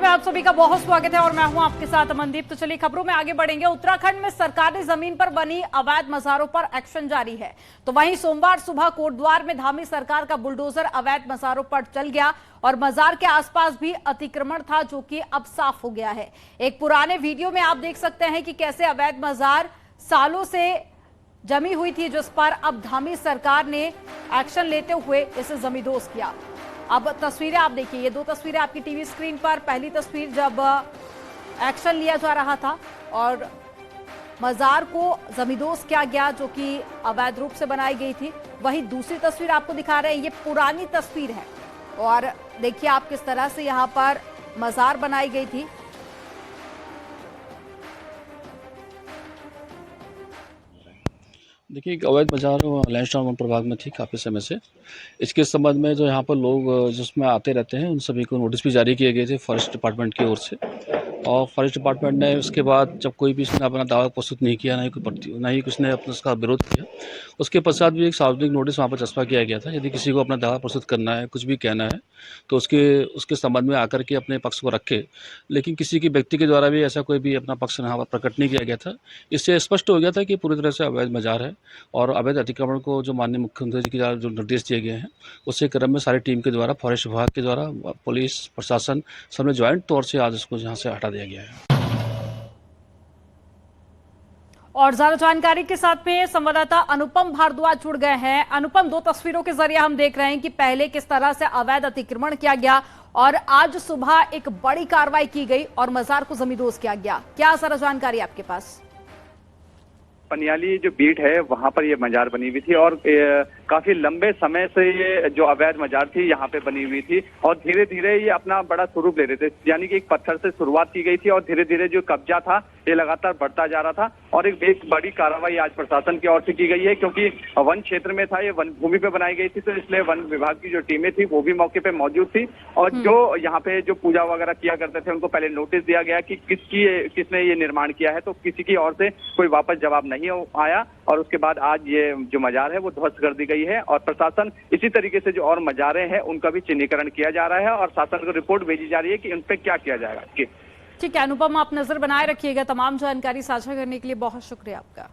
में आप सभी का बहुत स्वागत है और मैं हूं आपके साथ अमनदीप। तो चलिए खबरों में आगे बढ़ेंगे। उत्तराखंड में सरकारी जमीन पर बनी अवैध मजारों पर एक्शन जारी है। तो वहीं सोमवार सुबह कोटद्वार में धामी सरकार का बुलडोजर अवैध मजारों पर चल गया और मजार के आसपास भी अतिक्रमण था जो कि अब साफ हो गया है। एक पुराने वीडियो में आप देख सकते हैं कि कैसे अवैध मजार सालों से जमी हुई थी, जिस पर अब धामी सरकार ने एक्शन लेते हुए इसे जमींदोज किया। अब तस्वीरें आप देखिए, ये दो तस्वीरें आपकी टीवी स्क्रीन पर। पहली तस्वीर जब एक्शन लिया जा रहा था और मजार को जमींदोज किया गया जो कि अवैध रूप से बनाई गई थी। वहीं दूसरी तस्वीर आपको दिखा रहे हैं, ये पुरानी तस्वीर है और देखिए आप किस तरह से यहाँ पर मजार बनाई गई थी। देखिए, एक अवैध बाजार लैंडस्टोन वन प्रभाग में थी काफ़ी समय से। इसके संबंध में जो यहाँ पर लोग जिसमें आते रहते हैं उन सभी को नोटिस भी जारी किए गए थे फॉरेस्ट डिपार्टमेंट की ओर से। और फॉरेस्ट डिपार्टमेंट ने उसके बाद जब कोई भी इसने अपना दावा प्रस्तुत नहीं किया, ना ही किसने अपना उसका विरोध किया, उसके पश्चात भी एक सार्वजनिक नोटिस वहाँ पर चस्पा किया गया था। यदि किसी को अपना दावा प्रस्तुत करना है, कुछ भी कहना है, तो उसके संबंध में आकर के अपने पक्ष को रखे। लेकिन किसी की व्यक्ति के द्वारा भी ऐसा कोई भी अपना पक्ष यहाँ पर प्रकट नहीं किया गया था। इससे स्पष्ट हो गया था कि पूरी तरह से अवैध बाजार है और अवैध अतिक्रमण को जो माननीय मुख्यमंत्री जी के द्वारा जो निर्देश दिए गए हैं, उसके क्रम में सारी टीम के द्वारा, फॉरेस्ट विभाग के द्वारा, पुलिस प्रशासन सबने ज्वाइंट तौर से आज उसको यहाँ से हटा दिया गया है। और ज्यादा जानकारी के साथ में संवाददाता अनुपम भारद्वाज जुड़ गए हैं। अनुपम, दो तस्वीरों के जरिए हम देख रहे हैं कि पहले किस तरह से अवैध अतिक्रमण किया गया और आज सुबह एक बड़ी कार्रवाई की गई और मजार को जमींदोज किया गया। क्या सारा जानकारी आपके पास? पनियाली जो बीट है वहां पर ये मजार बनी हुई थी और काफी लंबे समय से ये जो अवैध मजार थी यहाँ पे बनी हुई थी और धीरे धीरे ये अपना बड़ा स्वरूप ले रहे थे। यानी कि एक पत्थर से शुरुआत की गई थी और धीरे धीरे जो कब्जा था ये लगातार बढ़ता जा रहा था और एक बड़ी कार्रवाई आज प्रशासन की ओर से की गई है, क्योंकि वन क्षेत्र में था, ये वन भूमि पे बनाई गई थी, तो इसलिए वन विभाग की जो टीमें थी वो भी मौके पे मौजूद थी और जो यहाँ पे जो पूजा वगैरह किया करते थे उनको पहले नोटिस दिया गया कि किसने ये निर्माण किया है, तो किसी की ओर से कोई वापस जवाब नहीं आया और उसके बाद आज ये जो मजार है वो ध्वस्त कर दी गई है और प्रशासन इसी तरीके से जो और मजारें हैं उनका भी चिन्हीकरण किया जा रहा है और शासन को रिपोर्ट भेजी जा रही है कि उन पर क्या किया जाएगा। ठीक है अनुपम, आप नजर बनाए रखिएगा। तमाम जानकारी साझा करने के लिए बहुत शुक्रिया आपका।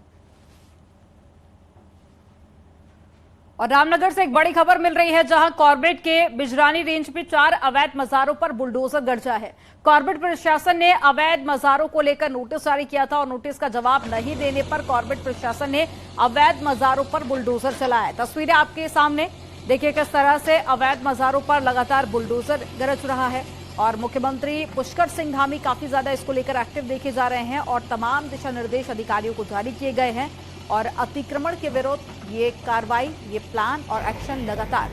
और रामनगर से एक बड़ी खबर मिल रही है, जहां कॉर्बेट के बिजरानी रेंज में 4 अवैध मजारों पर बुलडोजर गरजा है। कॉर्बेट प्रशासन ने अवैध मजारों को लेकर नोटिस जारी किया था और नोटिस का जवाब नहीं देने पर कॉर्बेट प्रशासन ने अवैध मजारों पर बुलडोजर चलाया। तस्वीरें आपके सामने देखिए किस तरह से अवैध मजारों पर लगातार बुलडोजर गरज रहा है और मुख्यमंत्री पुष्कर सिंह धामी काफी ज्यादा इसको लेकर एक्टिव देखे जा रहे हैं और तमाम दिशा निर्देश अधिकारियों को जारी किए गए हैं और अतिक्रमण के विरुद्ध ये कार्रवाई, ये प्लान और एक्शन लगातार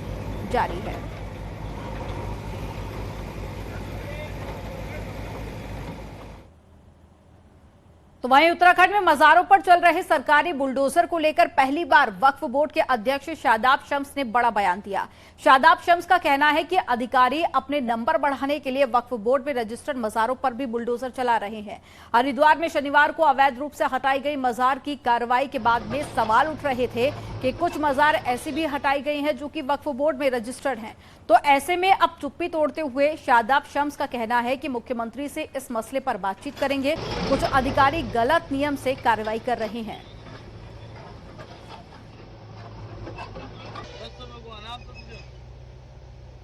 जारी है। तो वहीं उत्तराखंड में मजारों पर चल रहे सरकारी बुलडोजर को लेकर पहली बार वक्फ बोर्ड के अध्यक्ष शादाब शम्स ने बड़ा बयान दिया। शादाब शम्स का कहना है कि अधिकारी अपने नंबर बढ़ाने के लिए वक्फ बोर्ड में रजिस्टर्ड मजारों पर भी बुलडोजर चला रहे हैं। हरिद्वार में शनिवार को अवैध रूप से हटाई गई मजार की कार्रवाई के बाद में सवाल उठ रहे थे कि कुछ मजार ऐसी भी हटाई गई हैं जो कि वक्फ बोर्ड में रजिस्टर्ड हैं। तो ऐसे में अब चुप्पी तोड़ते हुए शादाब शम्स का कहना है कि मुख्यमंत्री से इस मसले पर बातचीत करेंगे। कुछ अधिकारी गलत नियम से कार्रवाई कर रहे हैं।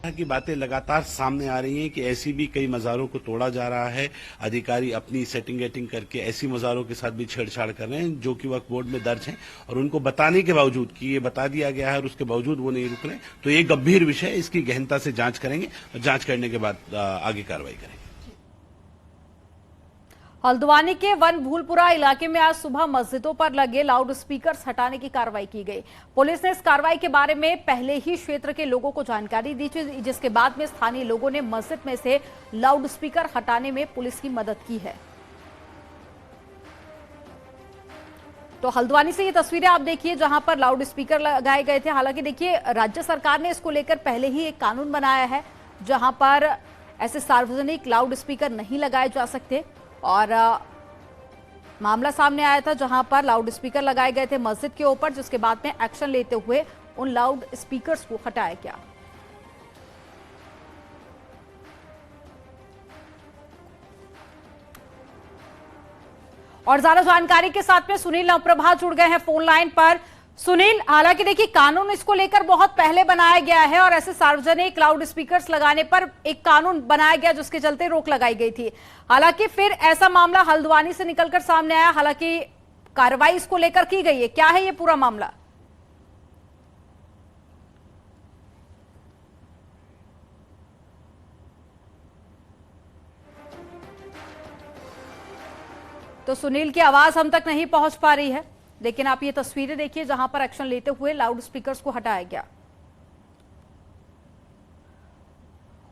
की बातें लगातार सामने आ रही हैं कि ऐसी भी कई मज़ारों को तोड़ा जा रहा है। अधिकारी अपनी सेटिंग करके ऐसी मज़ारों के साथ भी छेड़छाड़ कर रहे हैं जो कि वक्फ बोर्ड में दर्ज हैं और उनको बताने के बावजूद कि ये बता दिया गया है और उसके बावजूद वो नहीं रुक रहे। तो ये गंभीर विषय है, इसकी गहनता से जांच करेंगे और जांच करने के बाद आगे कार्रवाई करेंगे। हल्द्वानी के वन भूलपुरा इलाके में आज सुबह मस्जिदों पर लगे लाउड स्पीकर्स हटाने की कार्रवाई की गई। पुलिस ने इस कार्रवाई के बारे में पहले ही क्षेत्र के लोगों को जानकारी दी थी, जिसके बाद में स्थानीय लोगों ने मस्जिद में से लाउड स्पीकर हटाने में पुलिस की मदद की है। तो हल्द्वानी से ये तस्वीरें आप देखिए जहां पर लाउड स्पीकर लगाए गए थे। हालांकि देखिए राज्य सरकार ने इसको लेकर पहले ही एक कानून बनाया है जहां पर ऐसे सार्वजनिक लाउड स्पीकर नहीं लगाए जा सकते और मामला सामने आया था जहां पर लाउड स्पीकर लगाए गए थे मस्जिद के ऊपर, जिसके बाद में एक्शन लेते हुए उन लाउड स्पीकर्स को हटाया गया। और ज्यादा जानकारी के साथ में सुनील नवप्रभा जुड़ गए हैं फोन लाइन पर। सुनील, हालांकि देखिए कानून इसको लेकर बहुत पहले बनाया गया है और ऐसे सार्वजनिक लाउड स्पीकर्स लगाने पर एक कानून बनाया गया जिसके चलते रोक लगाई गई थी। हालांकि फिर ऐसा मामला हल्द्वानी से निकलकर सामने आया, हालांकि कार्रवाई इसको लेकर की गई है। क्या है ये पूरा मामला? तो सुनील की आवाज हम तक नहीं पहुंच पा रही है, लेकिन आप ये तस्वीरें देखिए जहां पर एक्शन लेते हुए लाउड स्पीकर्स को हटाया गया।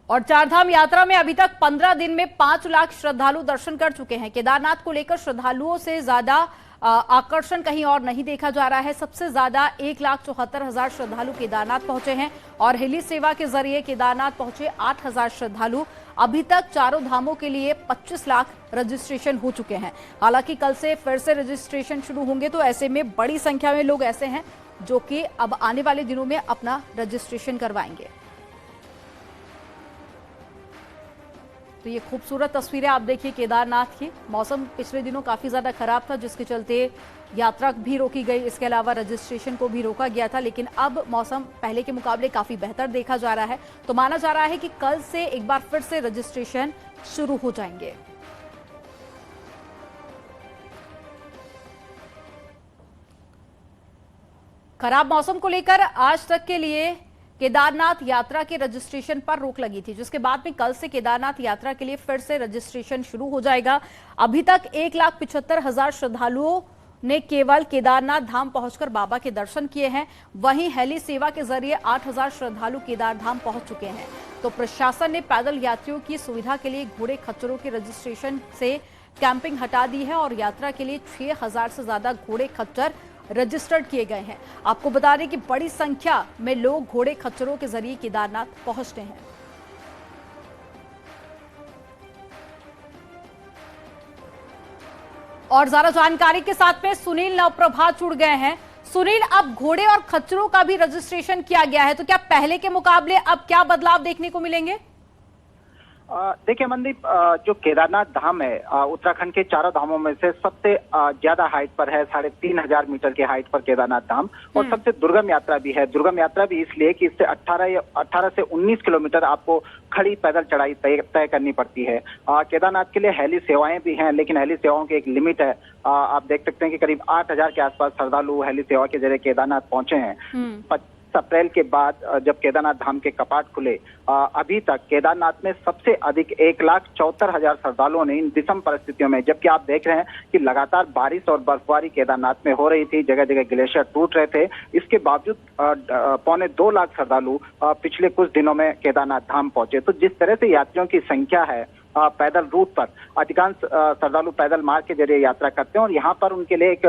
और चारधाम यात्रा में अभी तक 15 दिन में 5 लाख श्रद्धालु दर्शन कर चुके हैं। केदारनाथ को लेकर श्रद्धालुओं से ज्यादा आकर्षण कहीं और नहीं देखा जा रहा है। सबसे ज्यादा 1,74,000 श्रद्धालु केदारनाथ पहुंचे हैं और हेली सेवा के जरिए केदारनाथ पहुंचे 8,000 श्रद्धालु। अभी तक चारों धामों के लिए 25 लाख रजिस्ट्रेशन हो चुके हैं। हालांकि कल से फिर से रजिस्ट्रेशन शुरू होंगे, तो ऐसे में बड़ी संख्या में लोग ऐसे हैं जो कि अब आने वाले दिनों में अपना रजिस्ट्रेशन करवाएंगे। तो ये खूबसूरत तस्वीरें आप देखिए केदारनाथ की। मौसम पिछले दिनों काफी ज्यादा खराब था, जिसके चलते यात्रा भी रोकी गई, इसके अलावा रजिस्ट्रेशन को भी रोका गया था। लेकिन अब मौसम पहले के मुकाबले काफी बेहतर देखा जा रहा है, तो माना जा रहा है कि कल से एक बार फिर से रजिस्ट्रेशन शुरू हो जाएंगे। खराब मौसम को लेकर आज तक के लिए केदारनाथ यात्रा के रजिस्ट्रेशन पर रोक लगी थी, जिसके बाद में कल से केदारनाथ यात्रा के लिए फिर से रजिस्ट्रेशन शुरू हो जाएगा। अभी तक 1,75,000 श्रद्धालुओं ने केवल केदारनाथ धाम पहुंचकर बाबा के दर्शन किए हैं। वहीं हेली सेवा के जरिए 8,000 श्रद्धालु केदार धाम पहुंच चुके हैं। तो प्रशासन ने पैदल यात्रियों की सुविधा के लिए घोड़े खच्चरों के रजिस्ट्रेशन से कैंपिंग हटा दी है और यात्रा के लिए 6,000 से ज्यादा घोड़े खच्चर रजिस्टर्ड किए गए हैं। आपको बता दें कि बड़ी संख्या में लोग घोड़े खच्चरों के जरिए केदारनाथ पहुंचते हैं। और ज्यादा जानकारी के साथ में सुनील नवप्रभा जुड़ गए हैं। सुनील, अब घोड़े और खच्चरों का भी रजिस्ट्रेशन किया गया है, तो क्या पहले के मुकाबले अब क्या बदलाव देखने को मिलेंगे? देखिए मनदीप, जो केदारनाथ धाम है उत्तराखंड के चारों धामों में से सबसे ज्यादा हाइट पर है। 3,500 मीटर की हाइट पर केदारनाथ धाम, और सबसे दुर्गम यात्रा भी है। दुर्गम यात्रा भी इसलिए कि इससे 18 से 19 किलोमीटर आपको खड़ी पैदल चढ़ाई तय करनी पड़ती है। केदारनाथ के लिए हेली सेवाएं भी हैं, लेकिन हेली सेवाओं की एक लिमिट है। आप देख सकते हैं कि करीब 8,000 के आसपास श्रद्धालु हेली सेवा के जरिए केदारनाथ पहुंचे हैं। 25 अप्रैल के बाद जब केदारनाथ धाम के कपाट खुले, अभी तक केदारनाथ में सबसे अधिक 1,74,000 श्रद्धालुओं ने इन विषम परिस्थितियों में, जबकि आप देख रहे हैं कि लगातार बारिश और बर्फबारी केदारनाथ में हो रही थी, जगह जगह ग्लेशियर टूट रहे थे, इसके बावजूद 2.25 लाख श्रद्धालु पिछले कुछ दिनों में केदारनाथ धाम पहुंचे। तो जिस तरह से यात्रियों की संख्या है पैदल रूट पर, अधिकांश श्रद्धालु पैदल मार्ग के जरिए यात्रा करते हैं और यहाँ पर उनके लिए एक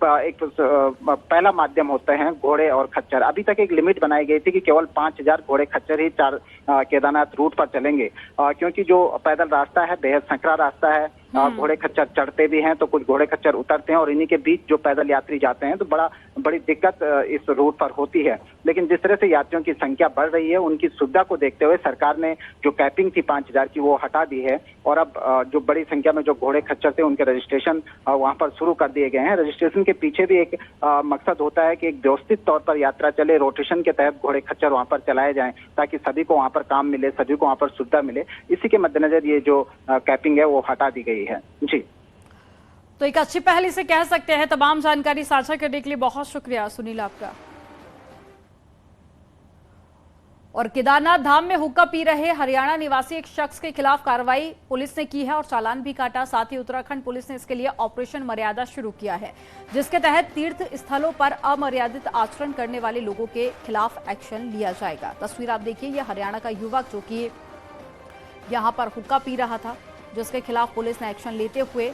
पहला माध्यम होते हैं घोड़े और खच्चर। अभी तक एक लिमिट बनाई गई थी कि केवल 5,000 घोड़े खच्चर ही केदारनाथ रूट पर चलेंगे, क्योंकि जो पैदल रास्ता है बेहद संकरा रास्ता है। घोड़े खच्चर चढ़ते भी हैं तो कुछ घोड़े खच्चर उतरते हैं, और इन्हीं के बीच जो पैदल यात्री जाते हैं तो बड़ी दिक्कत इस रूट पर होती है। लेकिन जिस तरह से यात्रियों की संख्या बढ़ रही है, उनकी सुविधा को देखते हुए सरकार ने जो कैपिंग थी 5,000 की वो हटा दी है, और अब जो बड़ी संख्या में जो घोड़े खच्चर थे उनके रजिस्ट्रेशन वहां पर शुरू कर दिए गए हैं। रजिस्ट्रेशन के पीछे भी एक मकसद होता है कि एक व्यवस्थित तौर पर यात्रा चले, रोटेशन के तहत घोड़े खच्चर वहां पर चलाए जाएं, ताकि सभी को वहां पर काम मिले, सभी को वहां पर सुविधा मिले। इसी के मद्देनजर ये जो कैपिंग है वो हटा दी गई है जी। तो एक अच्छी पहल इसे कह सकते हैं। तमाम जानकारी साझा करने के लिए बहुत शुक्रिया सुनील आपका। और केदारनाथ धाम में हुक्का पी रहे हरियाणा निवासी एक शख्स के खिलाफ कार्रवाई पुलिस ने की है और चालान भी काटा। साथ ही उत्तराखंड पुलिस ने इसके लिए ऑपरेशन मर्यादा शुरू किया है, जिसके तहत तीर्थ स्थलों पर अमर्यादित आचरण करने वाले लोगों के खिलाफ एक्शन लिया जाएगा। तस्वीर आप देखिए, यह हरियाणा का युवक जो कि यहां पर हुक्का पी रहा था, जिसके खिलाफ पुलिस ने एक्शन लेते हुए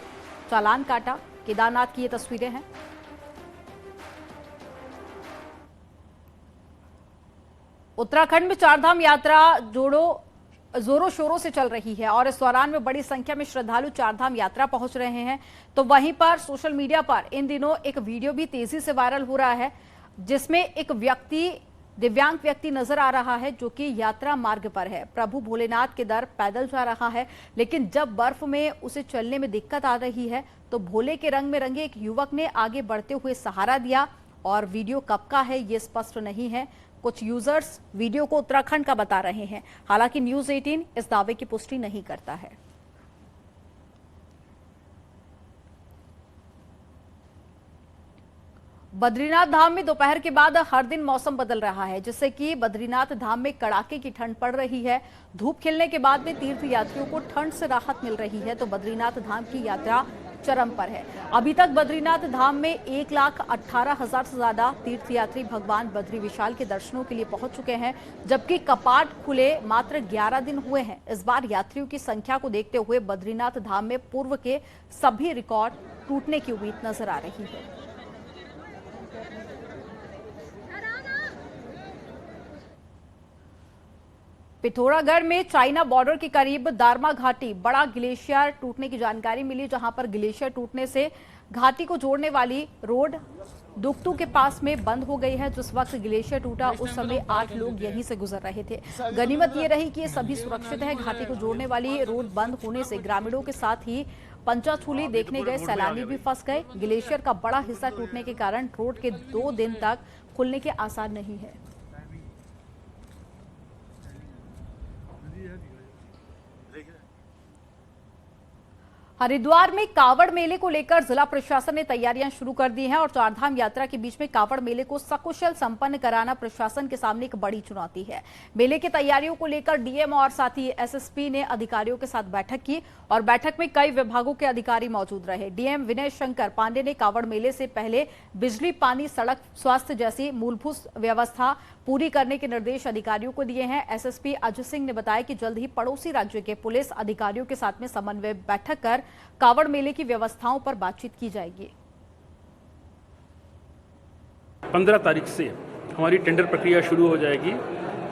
चालान काटा। केदारनाथ की ये तस्वीरें हैं। उत्तराखंड में चारधाम यात्रा जोरों शोरों से चल रही है और इस दौरान में बड़ी संख्या में श्रद्धालु चारधाम यात्रा पहुंच रहे हैं। तो वहीं पर सोशल मीडिया पर इन दिनों एक वीडियो भी तेजी से वायरल हो रहा है, जिसमें एक व्यक्ति दिव्यांग व्यक्ति नजर आ रहा है जो कि यात्रा मार्ग पर है। प्रभु भोलेनाथ के दर पैदल जा रहा है, लेकिन जब बर्फ में उसे चलने में दिक्कत आ रही है तो भोले के रंग में रंगे एक युवक ने आगे बढ़ते हुए सहारा दिया। और वीडियो कब का है ये स्पष्ट नहीं है। कुछ यूजर्स वीडियो को उत्तराखंड का बता रहे हैं, हालांकि न्यूज 18 इस दावे की पुष्टि नहीं करता है। बद्रीनाथ धाम में दोपहर के बाद हर दिन मौसम बदल रहा है, जिससे कि बद्रीनाथ धाम में कड़ाके की ठंड पड़ रही है। धूप खिलने के बाद में तीर्थ यात्रियों को ठंड से राहत मिल रही है, तो बद्रीनाथ धाम की यात्रा चरम पर है। अभी तक बद्रीनाथ धाम में 1,18,000 से ज्यादा तीर्थयात्री भगवान बद्री विशाल के दर्शनों के लिए पहुंच चुके हैं, जबकि कपाट खुले मात्र 11 दिन हुए हैं। इस बार यात्रियों की संख्या को देखते हुए बद्रीनाथ धाम में पूर्व के सभी रिकॉर्ड टूटने की उम्मीद नजर आ रही है। पिथौरागढ़ में चाइना बॉर्डर के करीब दारमा घाटी बड़ा ग्लेशियर टूटने की जानकारी मिली, जहां पर ग्लेशियर टूटने से घाटी को जोड़ने वाली रोड दुक्तू के पास में बंद हो गई है। जिस वक्त ग्लेशियर टूटा उस समय 8 लोग यहीं से गुजर रहे थे। गनीमत ये रही कि ये सभी सुरक्षित है। घाटी को जोड़ने वाली रोड बंद होने से ग्रामीणों के साथ ही पंचाछूली देखने गए सैलानी भी फंस गए। ग्लेशियर का बड़ा हिस्सा टूटने के कारण रोड के 2 दिन तक खुलने के आसार नहीं है। हरिद्वार में कावड़ मेले को लेकर जिला प्रशासन ने तैयारियां शुरू कर दी हैं और चारधाम यात्रा के बीच में कावड़ मेले को सकुशल संपन्न कराना प्रशासन के सामने एक बड़ी चुनौती है। मेले की तैयारियों को लेकर डीएम और साथ ही एसएसपी ने अधिकारियों के साथ बैठक की और बैठक में कई विभागों के अधिकारी मौजूद रहे। डीएम विनय शंकर पांडे ने कावड़ मेले से पहले बिजली, पानी, सड़क, स्वास्थ्य जैसी मूलभूत व्यवस्था पूरी करने के निर्देश अधिकारियों को दिए हैं। एसएसपी अजय सिंह ने बताया कि जल्द ही पड़ोसी राज्य के पुलिस अधिकारियों के साथ में समन्वय बैठक कर कावड़ मेले की व्यवस्थाओं पर बातचीत की जाएगी। 15 तारीख से हमारी टेंडर प्रक्रिया शुरू हो जाएगी,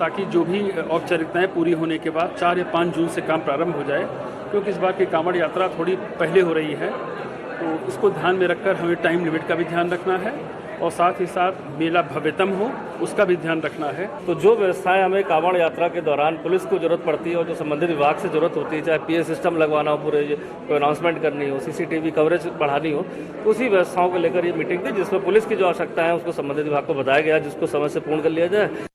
ताकि जो भी औपचारिकताएं पूरी होने के बाद 4 या 5 जून से काम प्रारंभ हो जाए। क्योंकि इस बार की कांवड़ यात्रा थोड़ी पहले हो रही है, तो इसको ध्यान में रखकर हमें टाइम लिमिट का भी ध्यान रखना है और साथ ही साथ मेला भव्यतम हो उसका भी ध्यान रखना है। तो जो व्यवस्थाएं हमें कांवड़ यात्रा के दौरान पुलिस को जरूरत पड़ती है और जो संबंधित विभाग से जरूरत होती है, चाहे पीए सिस्टम लगवाना हो, पूरे कोई अनाउंसमेंट करनी हो, सीसीटीवी कवरेज बढ़ानी हो, तो उसी व्यवस्थाओं को लेकर ये मीटिंग थी, जिसमें पुलिस की जो आवश्यकता है उसको संबंधित विभाग को बताया गया, जिसको समय से पूर्ण कर लिया जाए।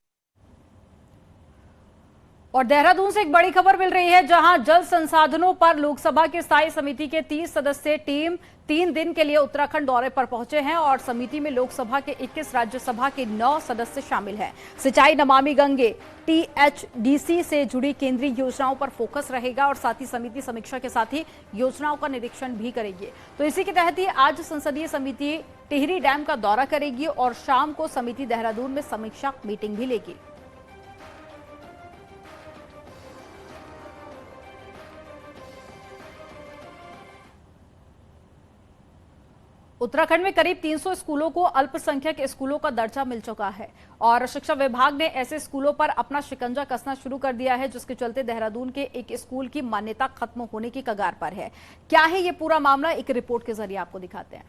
और देहरादून से एक बड़ी खबर मिल रही है, जहां जल संसाधनों पर लोकसभा की स्थायी समिति के 30 सदस्यीय टीम 3 दिन के लिए उत्तराखंड दौरे पर पहुंचे हैं और समिति में लोकसभा के 21 राज्यसभा के 9 सदस्य शामिल हैं। सिंचाई, नमामि गंगे, टीएचडीसी से जुड़ी केंद्रीय योजनाओं पर फोकस रहेगा और साथ ही समिति समीक्षा के साथ ही योजनाओं का निरीक्षण भी करेगी। तो इसी के तहत ही आज संसदीय समिति टिहरी डैम का दौरा करेगी और शाम को समिति देहरादून में समीक्षा मीटिंग भी लेगी। उत्तराखंड में करीब 300 स्कूलों को अल्पसंख्यक स्कूलों का दर्जा मिल चुका है और शिक्षा विभाग ने ऐसे स्कूलों पर अपना शिकंजा कसना शुरू कर दिया है, जिसके चलते देहरादून के एक स्कूल की मान्यता खत्म होने की कगार पर है। क्या है ये पूरा मामला, एक रिपोर्ट के जरिए आपको दिखाते हैं।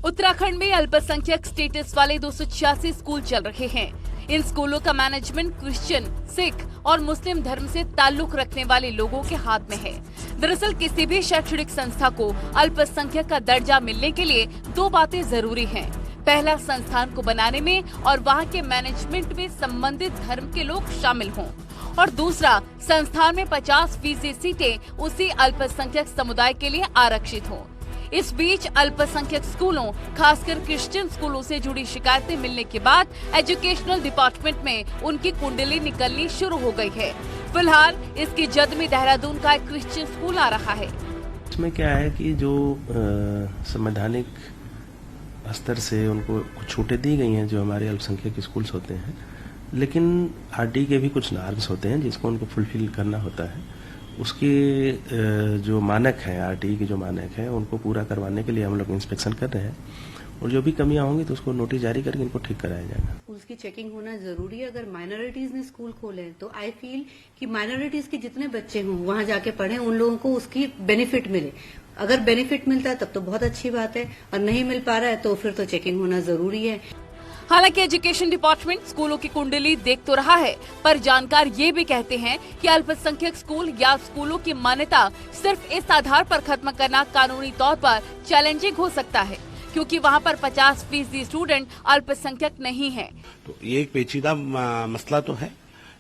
उत्तराखंड में अल्पसंख्यक स्टेटस वाले 286 स्कूल चल रहे हैं। इन स्कूलों का मैनेजमेंट क्रिश्चियन, सिख और मुस्लिम धर्म से ताल्लुक रखने वाले लोगों के हाथ में है। दरअसल किसी भी शैक्षणिक संस्था को अल्पसंख्यक का दर्जा मिलने के लिए 2 बातें जरूरी हैं। पहला, संस्थान को बनाने में और वहां के मैनेजमेंट में संबंधित धर्म के लोग शामिल हों, और दूसरा, संस्थान में 50% सीटें उसी अल्पसंख्यक समुदाय के लिए आरक्षित हों। इस बीच अल्पसंख्यक स्कूलों, खासकर क्रिश्चियन स्कूलों से जुड़ी शिकायतें मिलने के बाद एजुकेशनल डिपार्टमेंट में उनकी कुंडली निकलनी शुरू हो गई है। फिलहाल इसकी जद में देहरादून का एक क्रिश्चियन स्कूल आ रहा है। इसमें क्या है कि जो संवैधानिक स्तर से उनको कुछ छूटें दी गई हैं, जो हमारे अल्पसंख्यक स्कूल्स होते हैं, लेकिन आरटी के भी कुछ नॉर्म्स होते हैं जिसको उनको फुलफिल करना होता है। उसके जो मानक हैं, आरटी के जो मानक हैं, उनको पूरा करवाने के लिए हम लोग इंस्पेक्शन कर रहे हैं और जो भी कमियां होंगी तो उसको नोटिस जारी करके इनको ठीक कराया जाएगा। स्कूल्स की चेकिंग होना जरूरी है। अगर माइनॉरिटीज ने स्कूल खोले तो आई फील कि माइनॉरिटीज के जितने बच्चे हों वहां जाके पढ़ें, उन लोगों को उसकी बेनिफिट मिले। अगर बेनिफिट मिलता है तब तो बहुत अच्छी बात है, और नहीं मिल पा रहा है तो फिर तो चेकिंग होना जरूरी है। हालांकि एजुकेशन डिपार्टमेंट स्कूलों की कुंडली देख तो रहा है, पर जानकार ये भी कहते हैं कि अल्पसंख्यक स्कूल या स्कूलों की मान्यता सिर्फ इस आधार पर खत्म करना कानूनी तौर पर चैलेंजिंग हो सकता है, क्योंकि वहां पर 50% स्टूडेंट अल्पसंख्यक नहीं है। तो ये एक पेचीदा मसला तो है,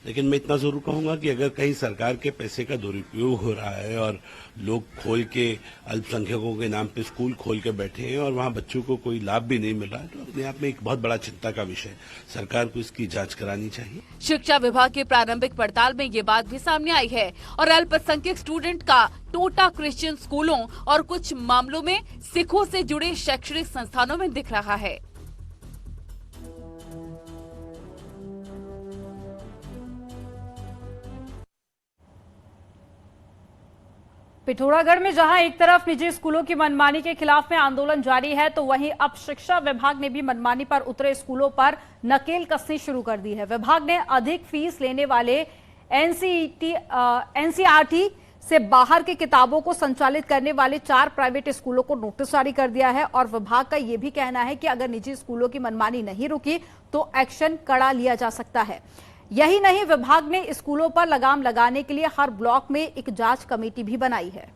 लेकिन मैं इतना जरूर कहूंगा कि अगर कहीं सरकार के पैसे का दुरुपयोग हो रहा है और लोग खोल के अल्पसंख्यकों के नाम पे स्कूल खोल के बैठे हैं और वहां बच्चों को कोई लाभ भी नहीं मिल रहा है, तो अपने आप में एक बहुत बड़ा चिंता का विषय है। सरकार को इसकी जांच करानी चाहिए। शिक्षा विभाग की प्रारंभिक पड़ताल में ये बात भी सामने आई है और अल्पसंख्यक स्टूडेंट का टोटा क्रिश्चियन स्कूलों और कुछ मामलों में सिखों से जुड़े शैक्षणिक संस्थानों में दिख रहा है। पिथौरागढ़ में जहां एक तरफ निजी स्कूलों की मनमानी के खिलाफ में आंदोलन जारी है, तो वहीं अब शिक्षा विभाग ने भी मनमानी पर उतरे स्कूलों पर नकेल कसनी शुरू कर दी है। विभाग ने अधिक फीस लेने वाले एनसीईआरटी से बाहर की किताबों को संचालित करने वाले 4 प्राइवेट स्कूलों को नोटिस जारी कर दिया है और विभाग का यह भी कहना है कि अगर निजी स्कूलों की मनमानी नहीं रुकी तो एक्शन कड़ा लिया जा सकता है। यही नहीं, विभाग ने स्कूलों पर लगाम लगाने के लिए हर ब्लॉक में एक जांच कमेटी भी बनाई है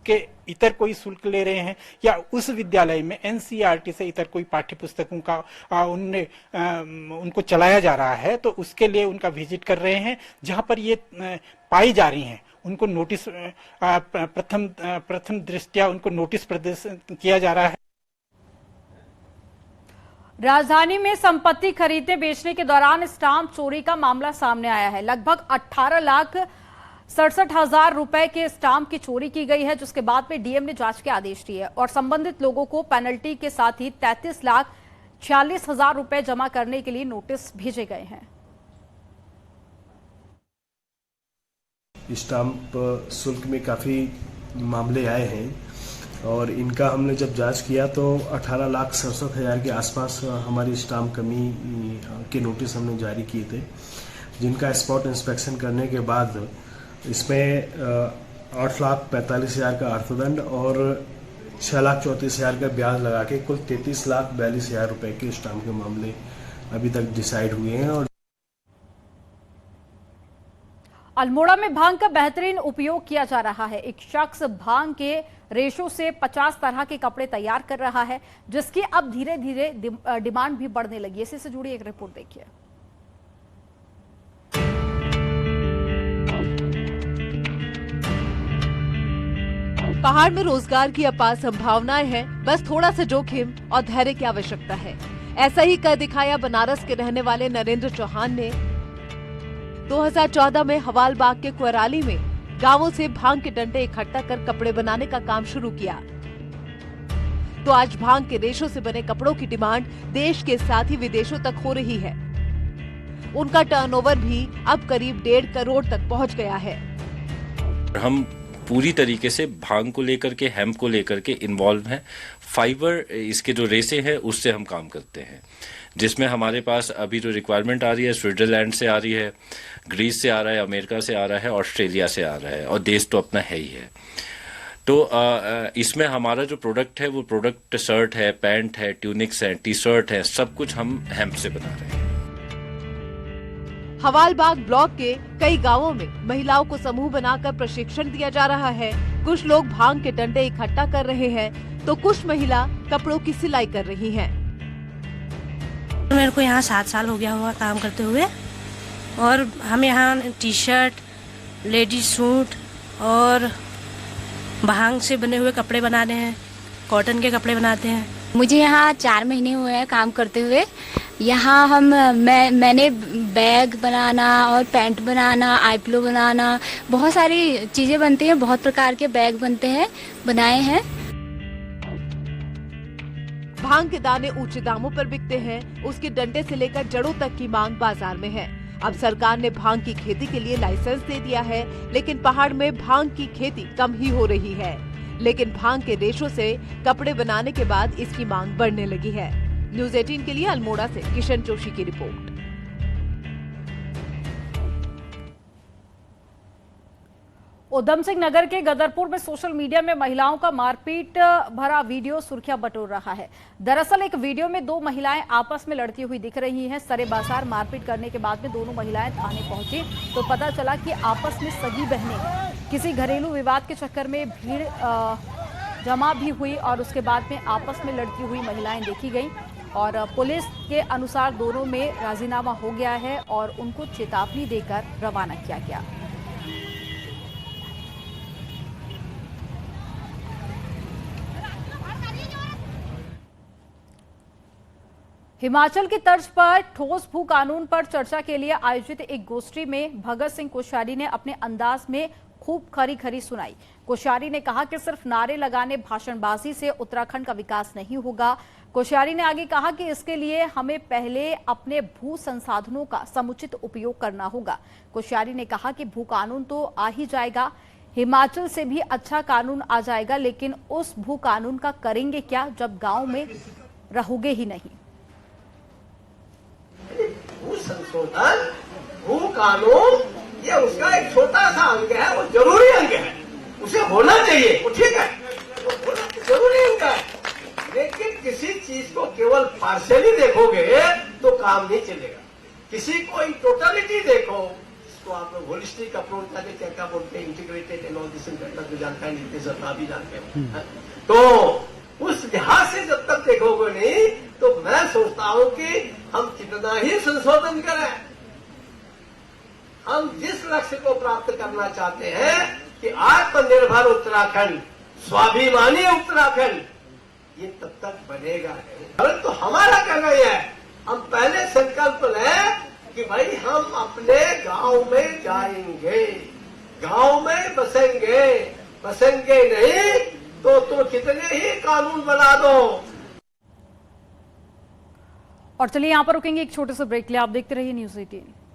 कि इतर कोई शुल्क ले रहे हैं या उस विद्यालय में एनसीईआरटी से इतर कोई पाठ्य पुस्तकों का उनको चलाया जा रहा है, तो उसके लिए उनका विजिट कर रहे हैं। जहां पर ये पाई जा रही हैं उनको नोटिस प्रथम दृष्टया उनको नोटिस प्रदर्शित किया जा रहा है। राजधानी में संपत्ति खरीदने बेचने के दौरान स्टाम्प चोरी का मामला सामने आया है। लगभग 18,67,000 रुपए के स्टाम्प की चोरी की गई है, जिसके बाद में डीएम ने जांच के आदेश दिए और संबंधित लोगों को पेनल्टी के साथ ही 33,46,000 रुपए जमा करने के लिए नोटिस भेजे गए हैं। स्टाम्प शुल्क में काफी मामले आए हैं और इनका हमने जब जांच किया तो 18,67,000 के आसपास हमारी स्टाम्प कमी के नोटिस हमने जारी किए थे, जिनका स्पॉट इंस्पेक्शन करने के बाद इसमें 8,45,000 का अर्थदंड और 6,34,000 का ब्याज लगा के कुल 33,42,000 रुपए के स्टाम्प के मामले अभी तक डिसाइड हुए हैं। और अल्मोड़ा में भांग का बेहतरीन उपयोग किया जा रहा है। एक शख्स भांग के रेशों से 50 तरह के कपड़े तैयार कर रहा है, जिसकी अब धीरे धीरे डिमांड भी बढ़ने लगी है। इसी से जुड़ी एक रिपोर्ट देखिए। पहाड़ में रोजगार की अपार संभावनाएं हैं, बस थोड़ा सा जोखिम और धैर्य की आवश्यकता है। ऐसा ही कर दिखाया बनारस के रहने वाले नरेंद्र चौहान ने। 2014 में हवालबाग के कुराली में गांवों से भांग के डंडे इकट्ठा कर कपड़े बनाने का काम शुरू किया, तो आज भांग के रेशों से बने कपड़ों की डिमांड देश के साथ ही विदेशों तक हो रही है। उनका टर्नओवर भी अब करीब 1.5 करोड़ तक पहुंच गया है। हम पूरी तरीके से भांग को लेकर के, हेम्प को लेकर के इन्वॉल्व हैं। फाइबर इसके जो रेसे हैं उससे हम काम करते हैं, जिसमें हमारे पास अभी जो रिक्वायरमेंट आ रही है स्विट्जरलैंड से आ रही है, ग्रीस से आ रहा है, अमेरिका से आ रहा है, ऑस्ट्रेलिया से आ रहा है, और देश तो अपना है ही है। तो इसमें हमारा जो प्रोडक्ट है वो प्रोडक्ट शर्ट है, पैंट है, ट्यूनिक्स है, टी शर्ट है, सब कुछ हम हेम्प से बना रहे हैं। हवालबाग ब्लॉक के कई गांवों में महिलाओं को समूह बनाकर प्रशिक्षण दिया जा रहा है। कुछ लोग भांग के डंडे इकट्ठा कर रहे हैं, तो कुछ महिला कपड़ों की सिलाई कर रही हैं। मेरे को यहाँ 7 साल हो गया हुआ काम करते हुए, और हम यहाँ टी शर्ट, लेडीज सूट और भांग से बने हुए कपड़े बनाते हैं, कॉटन के कपड़े बनाते हैं। मुझे यहाँ 4 महीने हुए हैं काम करते हुए। यहाँ मैंने बैग बनाना और पैंट बनाना, आईप्लो बनाना, बहुत सारी चीजें बनती हैं, बहुत प्रकार के बैग बनते हैं, बनाए हैं। भांग के दाने ऊंचे दामों पर बिकते हैं, उसके डंडे से लेकर जड़ों तक की मांग बाजार में है। अब सरकार ने भांग की खेती के लिए लाइसेंस दे दिया है, लेकिन पहाड़ में भांग की खेती कम ही हो रही है। लेकिन भांग के रेशों से कपड़े बनाने के बाद इसकी मांग बढ़ने लगी है। न्यूज़ 18 के लिए अल्मोड़ा से किशन जोशी की रिपोर्ट। उधम सिंह नगर के गदरपुर में सोशल मीडिया में महिलाओं का मारपीट भरा वीडियो सुर्खियां बटोर रहा है। दरअसल एक वीडियो में दो महिलाएं आपस में लड़ती हुई दिख रही हैं। सरे बाजार मारपीट करने के बाद में दोनों महिलाएं थाने पहुंची तो पता चला कि आपस में सगी बहनें हैं। किसी घरेलू विवाद के चक्कर में भीड़ जमा भी हुई और उसके बाद में आपस में लड़ती हुई महिलाएं देखी गई और पुलिस के अनुसार दोनों में राजीनामा हो गया है और उनको चेतावनी देकर रवाना किया गया। हिमाचल की तर्ज पर ठोस भू कानून पर चर्चा के लिए आयोजित एक गोष्ठी में भगत सिंह कोश्यारी ने अपने अंदाज में खूब खरी सुनाई। कोश्यारी ने कहा कि सिर्फ नारे लगाने, भाषणबाजी से उत्तराखंड का विकास नहीं होगा। कोश्यारी ने आगे कहा कि इसके लिए हमें पहले अपने भू संसाधनों का समुचित उपयोग करना होगा। कोश्यारी ने कहा कि भू कानून तो आ ही जाएगा, हिमाचल से भी अच्छा कानून आ जाएगा, लेकिन उस भू कानून का करेंगे क्या जब गांव में रहोगे ही नहीं। भू संशोधन, भू कानून, ये उसका एक छोटा सा अंग है, वो जरूरी अंग है, उसे होना चाहिए, वो ठीक है, वो जरूरी अंग है। लेकिन किसी चीज को केवल पार्शियली देखोगे तो काम नहीं चलेगा। किसी को इन टोटलिटी देखो, इसको आप लोग होलिस्टिक अप्रोच क्या क्या बोलते हैं, इंटीग्रेटेड एंड ऑल दिस जो जानता है, नीति सत्ता भी जानते हैं। तो उस लिहाज से जब तक देखोगे नहीं तो मैं सोचता हूं कि हम कितना ही संशोधन करें, हम जिस लक्ष्य को प्राप्त करना चाहते हैं कि आत्मनिर्भर उत्तराखंड, स्वाभिमानी उत्तराखंड, ये तब तक बनेगा नहीं। परंतु हमारा करना यह है, हम पहले संकल्प लें कि भाई हम अपने गांव में जाएंगे, गांव में बसेंगे नहीं तो कितने ही कानून बना दो। और चलिए यहां पर रुकेंगे एक छोटे से ब्रेक के लिए। आप देखते रहिए न्यूज़ 18।